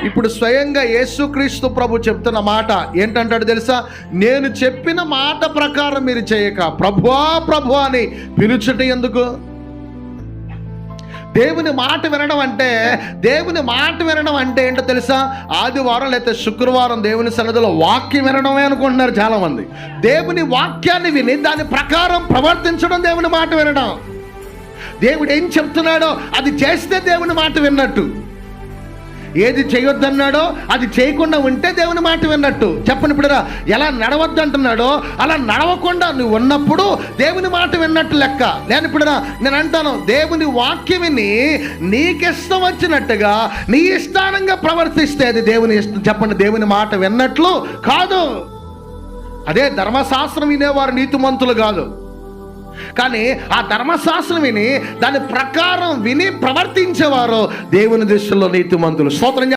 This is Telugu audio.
ఇప్పుడు స్వయంగా యేసుక్రీస్తు ప్రభు చెప్తున్న మాట ఏంటంటాడు తెలుసా? నేను చెప్పిన మాట ప్రకారం మీరు చేయక ప్రభువా ప్రభు అని పిలుచుట ఎందుకు? దేవుని మాట వినడం అంటే ఏంటో తెలుసా? ఆదివారం లేకపోతే శుక్రవారం దేవుని సన్నిధిలో వాక్యం వినడమే అనుకుంటున్నారు చాలామంది. దేవుని వాక్యాన్ని విని దాని ప్రకారం ప్రవర్తించడం దేవుని మాట వినడం. దేవుడు ఏం చెప్తున్నాడో అది చేస్తే దేవుని మాట విన్నట్టు, ఏది చేయొద్దన్నాడో అది చేయకుండా ఉంటే దేవుని మాట విన్నట్టు. చెప్పండి, ఇప్పుడు ఎలా నడవద్దు అంటున్నాడో అలా నడవకుండా నువ్వు ఉన్నప్పుడు దేవుని మాట విన్నట్టు లెక్క. నేను ఇప్పుడు నేను అంటాను, దేవుని వాక్యం విని నీకిష్టం వచ్చినట్టుగా నీ ఇష్టానంగా ప్రవర్తిస్తే అది దేవుని ఇష్టం. చెప్పండి, దేవుని మాట విన్నట్లు కాదు. అదే ధర్మశాస్త్రం వినేవారు నీతిమంతులు కాదు, కానీ ఆ ధర్మశాస్త్రం విని దాని ప్రకారం విని ప్రవర్తించేవారు దేవుని దృష్టిలో నీతిమంతులు. స్తోత్రం.